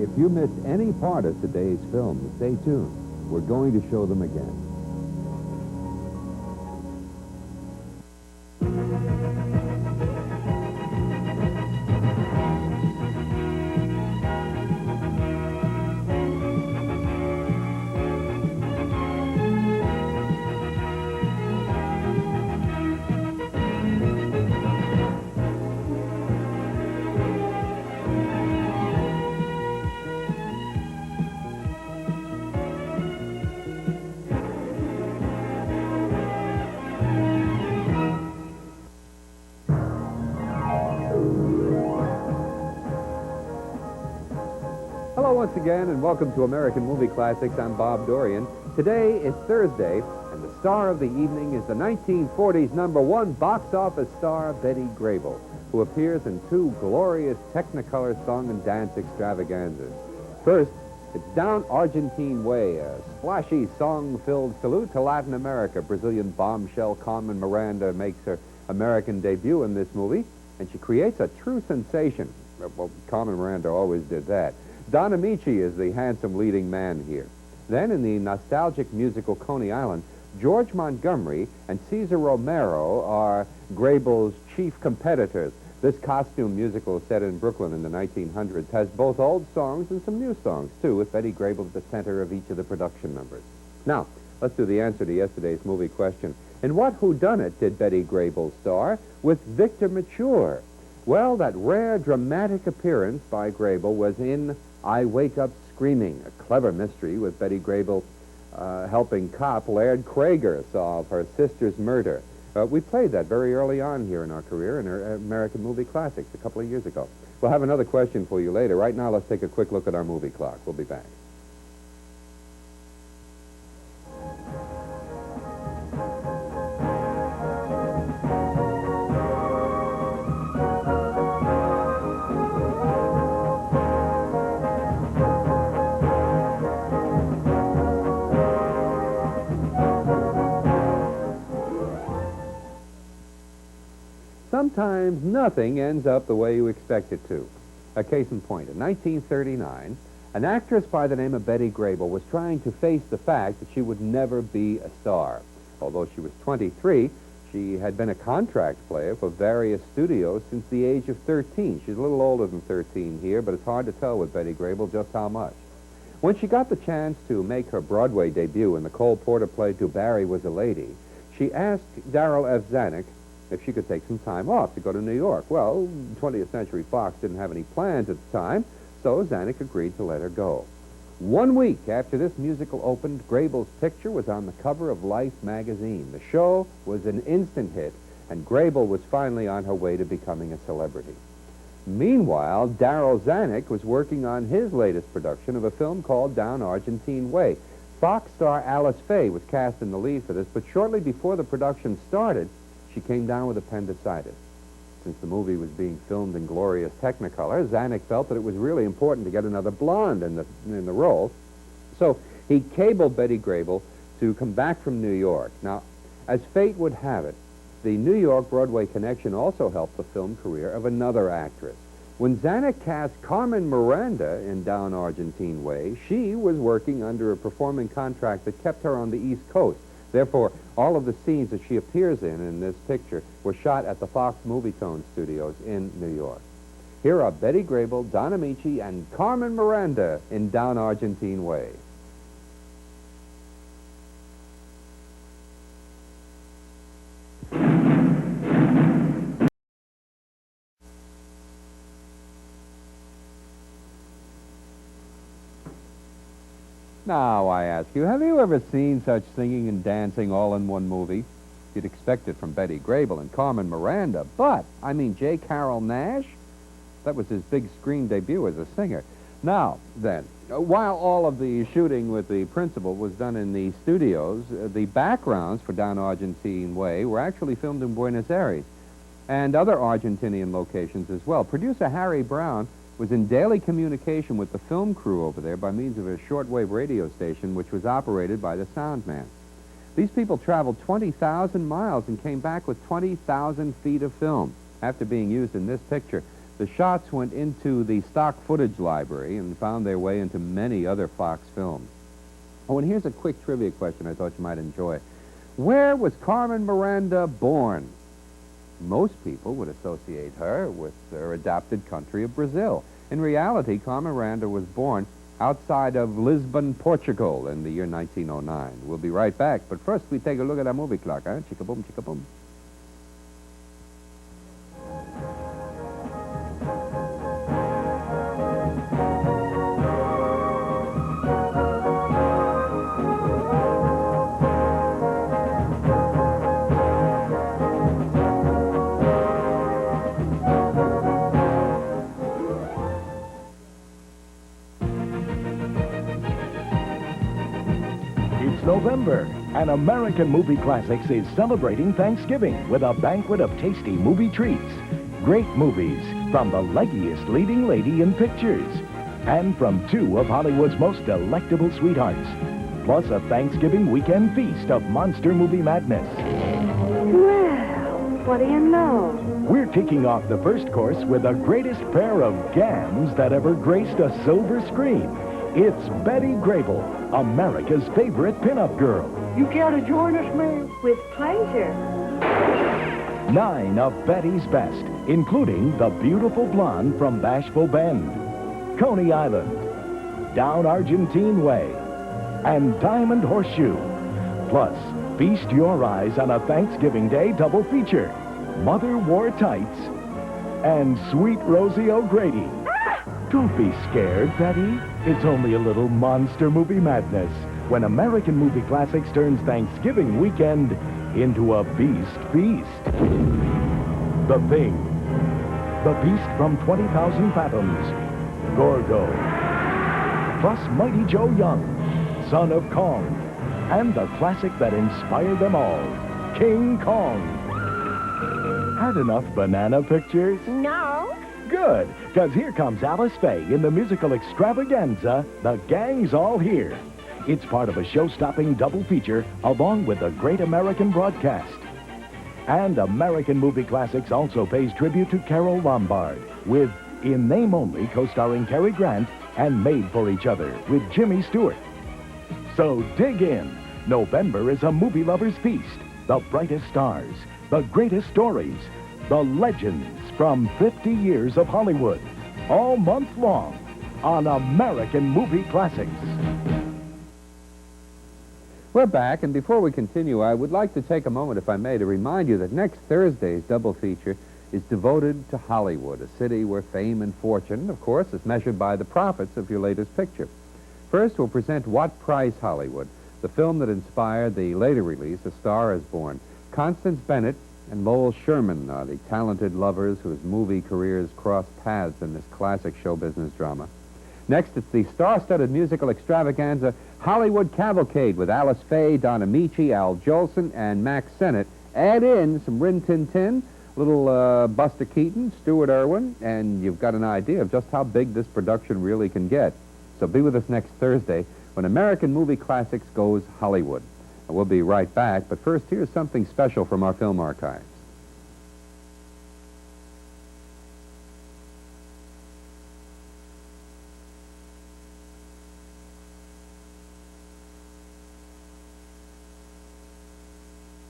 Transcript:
If you missed any part of today's film, stay tuned. We're going to show them again. Hello once again, and welcome to American Movie Classics. I'm Bob Dorian. Today is Thursday, and the star of the evening is the 1940s #1 box office star Betty Grable, who appears in two glorious Technicolor song and dance extravaganzas. First, it's Down Argentine Way, a splashy song-filled salute to Latin America. Brazilian bombshell Carmen Miranda makes her American debut in this movie, and she creates a true sensation. Well, Carmen Miranda always did that. Don Amici is the handsome leading man here. Then, in the nostalgic musical Coney Island, George Montgomery and Cesar Romero are Grable's chief competitors. This costume musical set in Brooklyn in the 1900s has both old songs and some new songs, too, with Betty Grable at the center of each of the production numbers. Now, let's do the answer to yesterday's movie question. In what whodunit did Betty Grable star with Victor Mature? Well, that rare dramatic appearance by Grable was in I Wake Up Screaming, a clever mystery with Betty Grable helping cop Laird Krager solve her sister's murder. We played that very early on here in our career in our American Movie Classics a couple of years ago. We'll have another question for you later. Right now, let's take a quick look at our movie clock. We'll be back. Sometimes nothing ends up the way you expect it to. A case in point, in 1939, an actress by the name of Betty Grable was trying to face the fact that she would never be a star. Although she was 23, she had been a contract player for various studios since the age of 13. She's a little older than 13 here, but it's hard to tell with Betty Grable just how much. When she got the chance to make her Broadway debut in the Cole Porter play To Barry Was a Lady, she asked Darrell F. Zanuck if she could take some time off to go to New York. Well, 20th Century Fox didn't have any plans at the time, so Zanuck agreed to let her go. 1 week after this musical opened, Grable's picture was on the cover of Life magazine. The show was an instant hit, and Grable was finally on her way to becoming a celebrity. Meanwhile, Darrell Zanuck was working on his latest production of a film called Down Argentine Way. Fox star Alice Faye was cast in the lead for this, but shortly before the production started, she came down with appendicitis. Since the movie was being filmed in glorious Technicolor, Zanuck felt that it was really important to get another blonde in the role. So he cabled Betty Grable to come back from New York. Now, as fate would have it, the New York Broadway connection also helped the film career of another actress. When Zanuck cast Carmen Miranda in Down Argentine Way, she was working under a performing contract that kept her on the East Coast. Therefore, all of the scenes that she appears in this picture were shot at the Fox Movietone Studios in New York. Here are Betty Grable, Don Amici, and Carmen Miranda in Down Argentine Way. Now, I ask you, have you ever seen such singing and dancing all in one movie? You'd expect it from Betty Grable and Carmen Miranda, but, I mean, J. Carrol Naish? That was his big screen debut as a singer. Now, then, while all of the shooting with the principal was done in the studios, the backgrounds for Down Argentine Way were actually filmed in Buenos Aires and other Argentinian locations as well. Producer Harry Brown was in daily communication with the film crew over there by means of a shortwave radio station which was operated by the sound man. These people traveled 20,000 miles and came back with 20,000 feet of film. After being used in this picture, The shots went into the stock footage library and found their way into many other Fox films. Oh, and here's a quick trivia question I thought you might enjoy. Where was Carmen Miranda born? Most people would associate her with her adopted country of Brazil. In reality, Carmen Miranda was born outside of Lisbon, Portugal in the year 1909. We'll be right back, but first we take a look at our movie clock, huh? Chicka-boom, chicka-boom. November, and American Movie Classics is celebrating Thanksgiving with a banquet of tasty movie treats. Great movies from the leggiest leading lady in pictures, and from two of Hollywood's most delectable sweethearts. Plus a Thanksgiving weekend feast of monster movie madness. Well, what do you know? We're kicking off the first course with the greatest pair of gams that ever graced a silver screen. It's Betty Grable, America's favorite pinup girl. You care to join us, ma'am? With pleasure. 9 of Betty's best, including the beautiful blonde from Bashful Bend, Coney Island, Down Argentine Way, and Diamond Horseshoe. Plus, feast your eyes on a Thanksgiving Day double feature, Mother Wore Tights and Sweet Rosie O'Grady. Don't be scared, Betty. It's only a little monster movie madness when American Movie Classics turns Thanksgiving weekend into a beast feast. The Thing. The Beast from 20,000 Fathoms. Gorgo. Plus Mighty Joe Young, son of Kong. And the classic that inspired them all, King Kong. Had enough banana pictures? No. Good, because here comes Alice Faye in the musical extravaganza, The Gang's All Here. It's part of a show-stopping double feature along with the Great American Broadcast. And American Movie Classics also pays tribute to Carole Lombard with In Name Only, co-starring Cary Grant, and Made for Each Other with Jimmy Stewart. So dig in. November is a movie lover's feast. The brightest stars, the greatest stories, the legends from 50 years of Hollywood, all month long on American Movie Classics. We're back, and before we continue, I would like to take a moment, if I may, to remind you that next Thursday's double feature is devoted to Hollywood, a city where fame and fortune, of course, is measured by the profits of your latest picture. First, we'll present What Price Hollywood, the film that inspired the later release, A Star is Born. Constance Bennett and Lowell Sherman are the talented lovers whose movie careers cross paths in this classic show business drama. Next, it's the star-studded musical extravaganza Hollywood Cavalcade with Alice Faye, Don Amici, Al Jolson, and Max Sennett. Add in some Rin Tin Tin, little Buster Keaton, Stuart Irwin, and you've got an idea of just how big this production really can get. So be with us next Thursday when American Movie Classics goes Hollywood. We'll be right back, but first, here's something special from our film archive.